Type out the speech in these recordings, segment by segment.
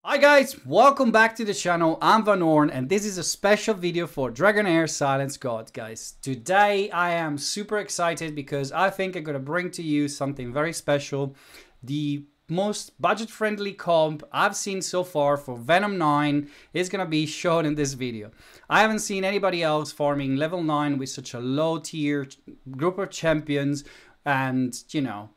Hi guys, welcome back to the channel. I'm Van Orn and this is a special video for Dragonheir Silence God, guys. Today I am super excited because I think I'm gonna bring to you something very special. The most budget-friendly comp I've seen so far for Venom 9 is gonna be shown in this video. I haven't seen anybody else farming level 9 with such a low tier group of champions, and you know,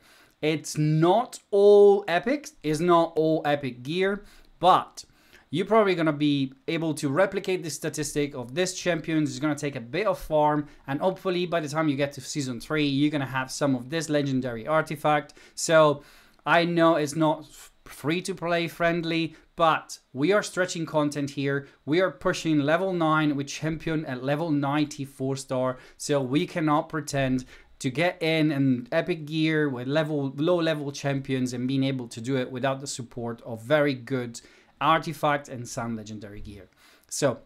it's not all epic, it's not all epic gear. But you're probably going to be able to replicate the statistic of this champion. It's going to take a bit of farm, and hopefully by the time you get to season 3 you're going to have some of this legendary artifact. So I know it's not free to play friendly, but we are stretching content here. We are pushing level 9 with champion at level 90 4-star, so we cannot pretend to get in an epic gear with low level champions and being able to do it without the support of very good artifact and some legendary gear. So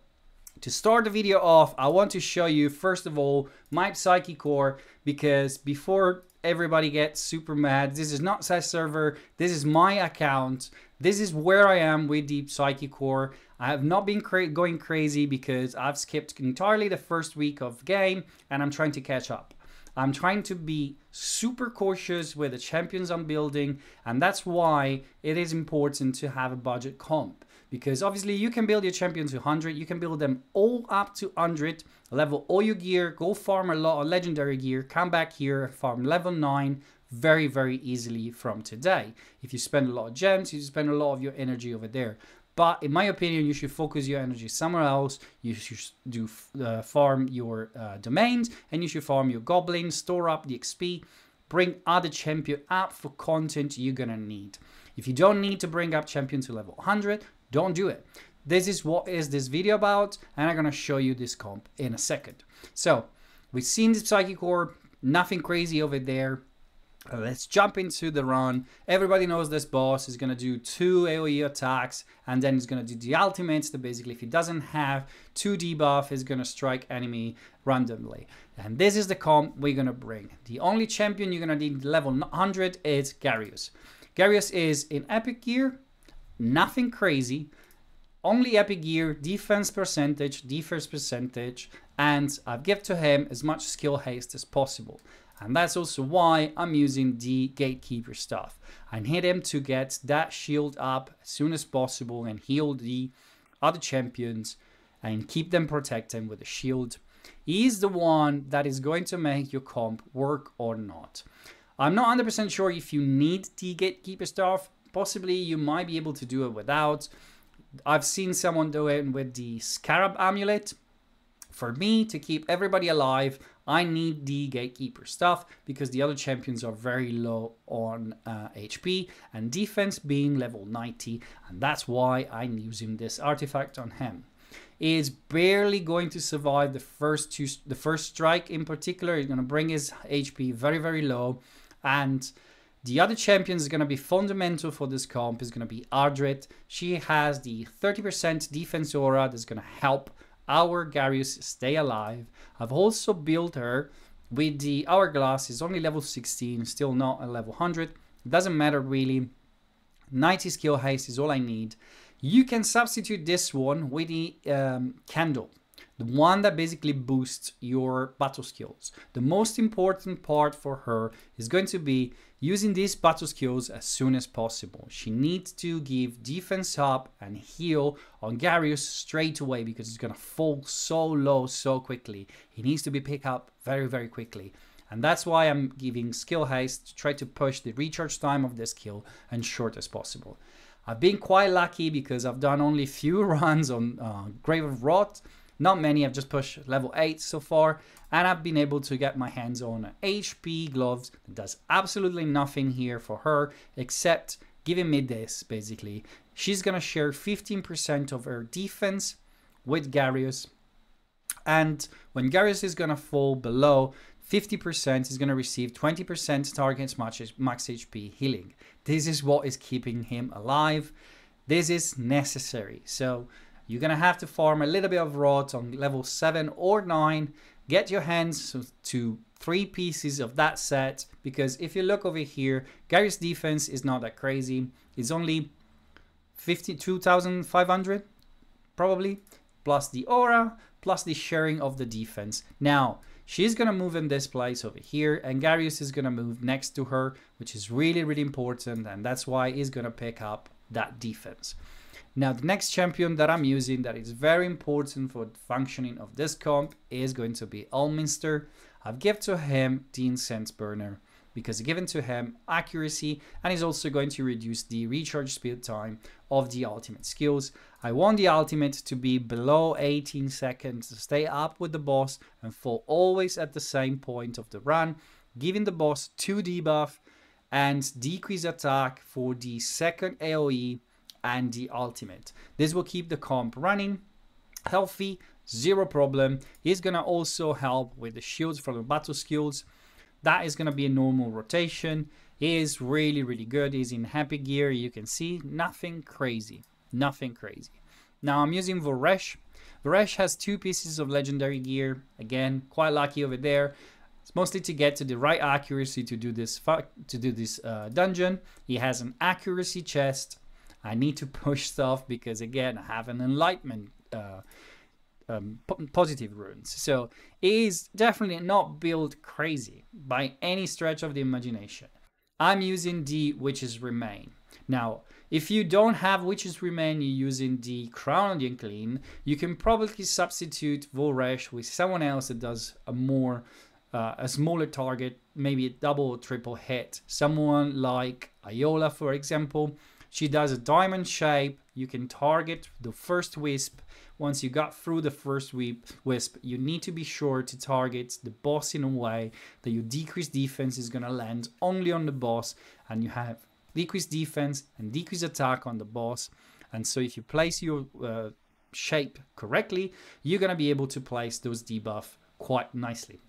to start the video off, I want to show you first of all my Psyche core, because before everybody gets super mad, this is not SES server, this is my account, this is where I am with the Psyche core. I have not been going crazy because I've skipped entirely the first week of game and I'm trying to catch up. I'm trying to be super cautious with the champions I'm building, and that's why it is important to have a budget comp. Because obviously you can build your champions to 100, you can build them all up to 100, level all your gear, go farm a lot of legendary gear, come back here, farm level 9 very, very easily from today. If you spend a lot of gems, you spend a lot of your energy over there. But in my opinion, you should focus your energy somewhere else. You should farm your domains, and you should farm your goblins, store up the XP, bring other champion up for content you're gonna need. If you don't need to bring up champion to level 100, don't do it. This is what is this video about, and I'm gonna show you this comp in a second. So we've seen the Psyche core, nothing crazy over there. Let's jump into the run. Everybody knows this boss is going to do 2 AoE attacks, and then he's going to do the ultimates that basically, if he doesn't have 2 debuff, is going to strike enemy randomly. And this is the comp we're going to bring. The only champion you're going to need level 100 is Garius. Garius is in epic gear, nothing crazy, only epic gear, defense percentage, and I've given to him as much skill haste as possible. And that's also why I'm using the gatekeeper stuff. I need him to get that shield up as soon as possible and heal the other champions and keep them protected with a shield. He's the one that is going to make your comp work or not. I'm not 100% sure if you need the gatekeeper stuff. Possibly you might be able to do it without. I've seen someone do it with the scarab amulet. For me, to keep everybody alive, I need the gatekeeper stuff because the other champions are very low on HP and defense being level 90, and that's why I'm using this artifact on him. He is barely going to survive the first strike in particular. He's going to bring his HP very, very low, and the other champion is going to be fundamental for this comp is going to be Ardrit. She has the 30% defense aura that's going to help our Garius stay alive. I've also built her with the hourglass. Is only level 16, still not a level 100. It doesn't matter really. 90 skill haste is all I need. You can substitute this one with the candle, the one that basically boosts your battle skills. The most important part for her is going to be using these battle skills as soon as possible. She needs to give defense up and heal on Garius straight away because it's going to fall so low so quickly. He needs to be picked up very, very quickly. And that's why I'm giving skill haste to try to push the recharge time of this skill as short as possible. I've been quite lucky because I've done only few runs on Grave of Rot. Not many, I've just pushed level 8 so far, and I've been able to get my hands on HP gloves that does absolutely nothing here for her, except giving me this, basically. She's gonna share 15% of her defense with Garius, and when Garius is gonna fall below 50%, he's gonna receive 20% target max HP healing. This is what is keeping him alive. This is necessary. So you're going to have to farm a little bit of rods on level 7 or 9. Get your hands to 3 pieces of that set. Because if you look over here, Gary's defense is not that crazy. It's only 52,500 probably, plus the aura, plus the sharing of the defense. Now, she's going to move in this place over here, and Garius is going to move next to her, which is really, really important, and that's why he's going to pick up that defense. Now, the next champion that I'm using that is very important for the functioning of this comp is going to be Ulminster. I've given to him the Incense Burner because given to him accuracy, and he's also going to reduce the recharge speed time of the ultimate skills. I want the ultimate to be below 18 seconds to stay up with the boss and fall always at the same point of the run, giving the boss 2 debuff and decrease attack for the second AoE and the ultimate. This will keep the comp running, healthy, zero problem. He's gonna also help with the shields from the battle skills. That is gonna be a normal rotation. He is really, really good. He's in happy gear. You can see nothing crazy, nothing crazy. Now I'm using Voresh. Voresh has 2 pieces of legendary gear. Again, quite lucky over there. It's mostly to get to the right accuracy to do this dungeon. He has an accuracy chest. I need to push stuff because again I have an enlightenment positive runes, so it is definitely not built crazy by any stretch of the imagination. I'm using the Witch's Remain. Now if you don't have Witch's Remain, you're using the Crown of the Unclean, you can probably substitute Voresh with someone else that does a smaller target, maybe a double or triple hit. Someone like Iola, for example. She does a diamond shape. You can target the first wisp. Once you got through the first wisp, you need to be sure to target the boss in a way that your decreased defense is going to land only on the boss, and you have decreased defense and decreased attack on the boss. And so if you place your shape correctly, you're going to be able to place those debuffs quite nicely.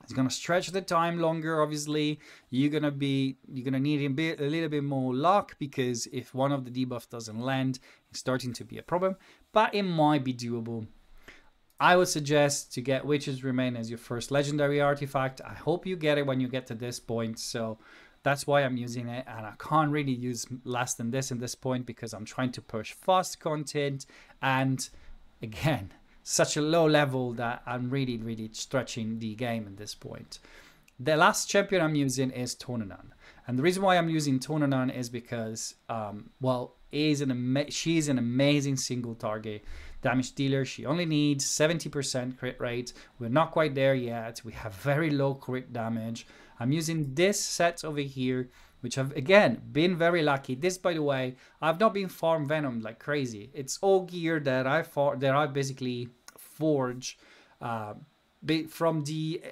It's gonna stretch the time longer. Obviously, you're gonna need a little bit more luck, because if one of the debuffs doesn't land, it's starting to be a problem. But it might be doable. I would suggest to get Witch's Remain as your first legendary artifact. I hope you get it when you get to this point. So that's why I'm using it, and I can't really use less than this in this point because I'm trying to push fast content, and again, such a low level that I'm really, really stretching the game at this point. The last champion I'm using is Tonanan. And the reason why I'm using Tonanan is because, well, she's an amazing single target damage dealer. She only needs 70% crit rate. We're not quite there yet. We have very low crit damage. I'm using this set over here, which I've, again, been very lucky. This, by the way, I've not been farm Venom like crazy. It's all gear that I basically forge from the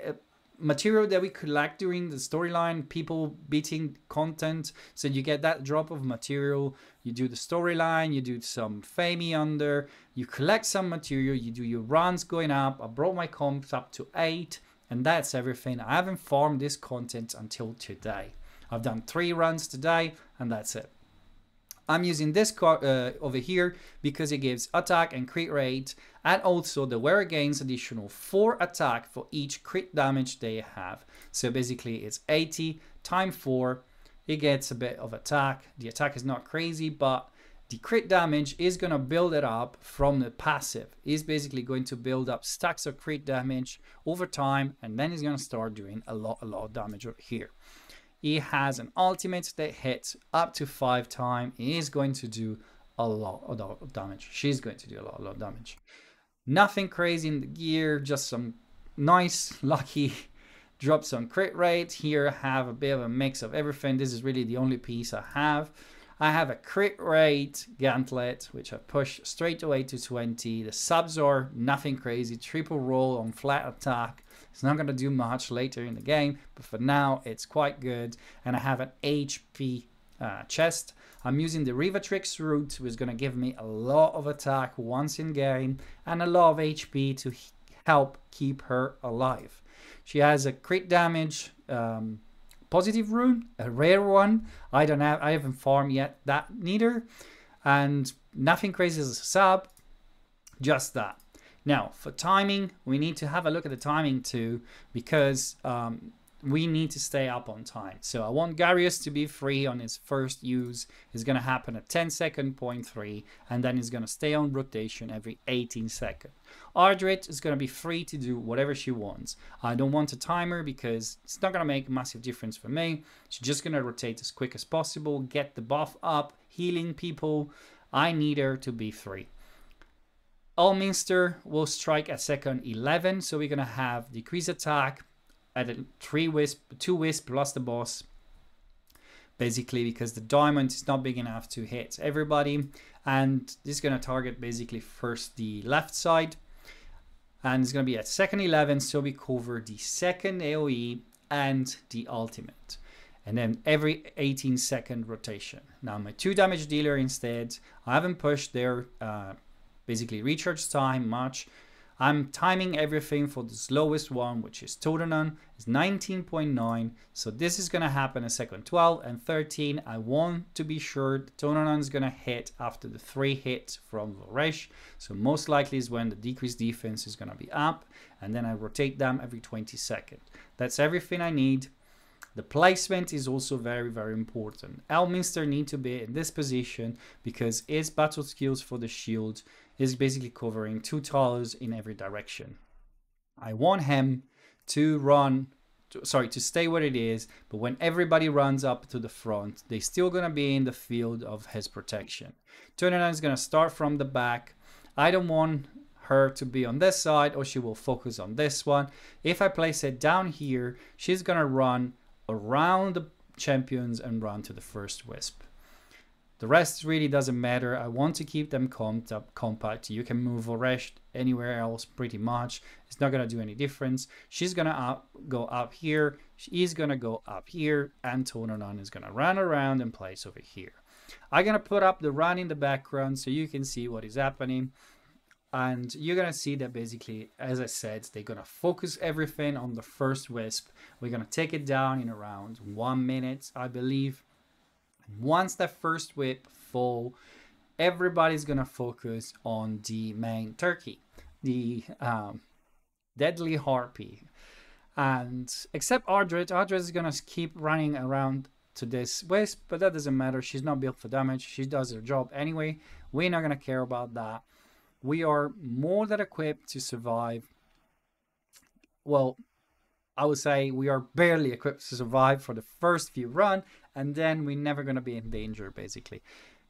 material that we collect during the storyline, people beating content. So you get that drop of material, you do the storyline, you do some famey under, you collect some material, you do your runs going up. I brought my comps up to 8, and that's everything. I haven't farmed this content until today. I've done 3 runs today, and that's it. I'm using this card over here because it gives attack and crit rate, and also the wearer gains additional 4 attack for each crit damage they have. So basically it's 80 times 4. It gets a bit of attack. The attack is not crazy, but the crit damage is going to build it up from the passive. It's basically going to build up stacks of crit damage over time, and then it's going to start doing a lot of damage over here. He has an ultimate that hits up to 5 times. He is going to do a lot of damage. She's going to do a lot of damage. Nothing crazy in the gear, just some nice, lucky drops on crit rate. Here I have a bit of a mix of everything. This is really the only piece I have. I have a crit rate gauntlet, which I push straight away to 20. The subs are nothing crazy. Triple roll on flat attack. It's not going to do much later in the game, but for now it's quite good. And I have an HP chest. I'm using the Rivatrix route, which is going to give me a lot of attack once in game and a lot of HP to help keep her alive. She has a crit damage positive rune, a rare one. I haven't farmed yet that neither, and nothing crazy as a sub, just that. Now for timing, we need to have a look at the timing too, because we need to stay up on time. So I want Garius to be free on his first use. It's going to happen at 10 second, 0.3, and then it's going to stay on rotation every 18 seconds. Ardrit is going to be free to do whatever she wants. I don't want a timer because it's not going to make a massive difference for me. She's just going to rotate as quick as possible, get the buff up, healing people. I need her to be free. Allminster will strike at second 11, so we're going to have decrease attack at a 2 wisp plus the boss, basically because the diamond is not big enough to hit everybody, and this is going to target basically first the left side, and it's going to be at second 11, so we cover the second AoE and the ultimate, and then every 18 second rotation. Now my 2 damage dealer instead, I haven't pushed their basically recharge time much. I'm timing everything for the slowest one, which is Totonon, is 19.9. So this is going to happen at second 12 and 13. I want to be sure Totonon is going to hit after the 3 hits from Voresh. So most likely is when the decreased defense is going to be up. And then I rotate them every 20 seconds. That's everything I need. The placement is also very, very important. Elminster need to be in this position because his battle skills for the shield is basically covering 2 towers in every direction. I want him to to stay where it is, but when everybody runs up to the front, they're still going to be in the field of his protection. Totonon is going to start from the back. I don't want her to be on this side, or she will focus on this one. If I place it down here, she's going to run around the champions and run to the first wisp. The rest really doesn't matter. I want to keep them compact. You can move Voresh anywhere else pretty much. It's not going to do any difference. She's going to go up here. She's going to go up here. And Totonon is going to run around and place over here. I'm going to put up the run in the background so you can see what is happening. And you're going to see that basically, as I said, they're going to focus everything on the first wisp. We're going to take it down in around 1 minute, I believe. Once that first whip fall, everybody's going to focus on the main turkey, the deadly harpy. And except Ardrit is going to keep running around to this wisp, but that doesn't matter. She's not built for damage. She does her job anyway. We're not going to care about that. We are more than equipped to survive. Well, I would say we are barely equipped to survive for the first few runs, and then we're never going to be in danger, basically.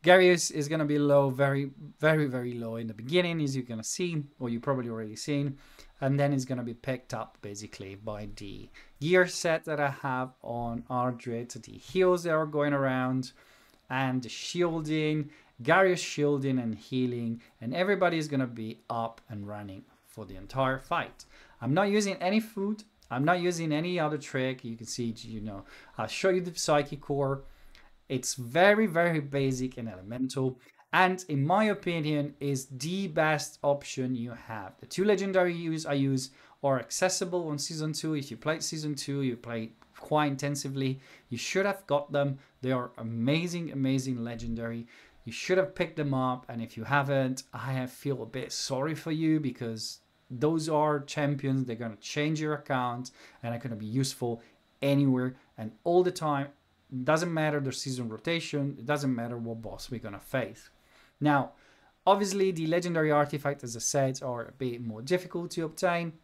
Garius is going to be low, very, very, very low in the beginning, as you're going to see, or you probably already seen, and then it's going to be picked up, basically, by the gear set that I have on Ardrit, the heals that are going around, and the shielding, Garius shielding and healing, and everybody is going to be up and running for the entire fight. I'm not using any food. I'm not using any other trick. You can see, I'll show you the Psychic Core. It's very, very basic and elemental. And in my opinion, is the best option you have. The 2 legendary I use are accessible on Season 2. If you played Season 2, you played quite intensively. You should have got them. They are amazing, amazing legendary. You should have picked them up. And if you haven't, I feel a bit sorry for you because those are champions. They're going to change your account and are going to be useful anywhere and all the time. It doesn't matter the season rotation. It doesn't matter what boss we're going to face. Now, obviously, the legendary artifacts, as I said, are a bit more difficult to obtain.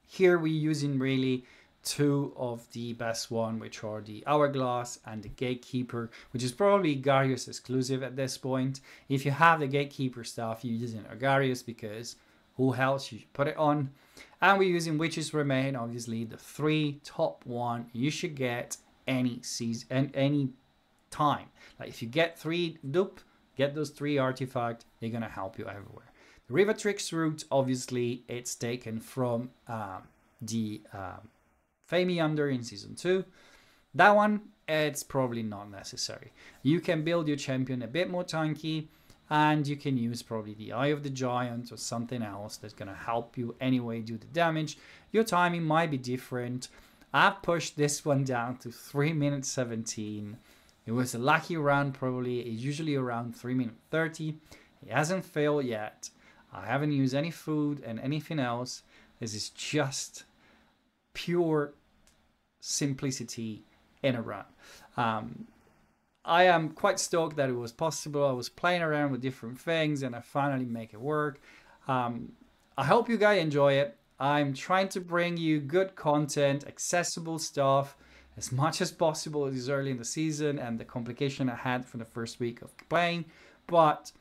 Here we're using really 2 of the best one, which are the Hourglass and the Gatekeeper, which is probably Garius exclusive at this point. If you have the Gatekeeper stuff, you're using Garius because who else you should put it on. And we're using Witch's Remain, obviously the 3 top one you should get any season and any time. Like if you get 3 dupe, get those 3 artifacts, they're gonna help you everywhere. The Rivatrix route, obviously, it's taken from the Famiander in Season 2. That one, it's probably not necessary. You can build your champion a bit more tanky, and you can use probably the Eye of the Giant or something else that's going to help you anyway do the damage. Your timing might be different. I've pushed this one down to 3 minutes 17. It was a lucky round probably. It's usually around 3 minutes 30. It hasn't failed yet. I haven't used any food and anything else. This is just pure simplicity in a run. I am quite stoked that it was possible. I was playing around with different things and I finally make it work. I hope you guys enjoy it. I'm trying to bring you good content, accessible stuff as much as possible. It is early in the season and the complication I had for the first week of playing. But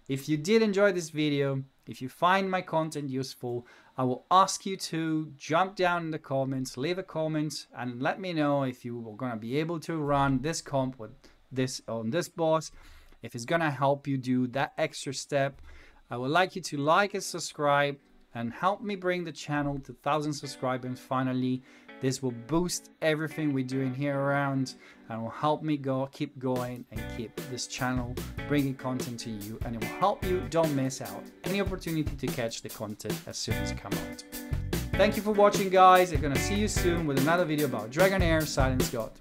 if you did enjoy this video, if you find my content useful, I will ask you to jump down in the comments, leave a comment and let me know if you are going to be able to run this comp with this on this boss, if it's going to help you do that extra step. I would like you to like and subscribe and help me bring the channel to 1,000 subscribers finally. This will boost everything we're doing here around and will help me keep going and keep this channel bringing content to you, and it will help you don't miss out any opportunity to catch the content as soon as it comes out. Thank you for watching, guys. I'm gonna see you soon with another video about Dragonheir Silence God.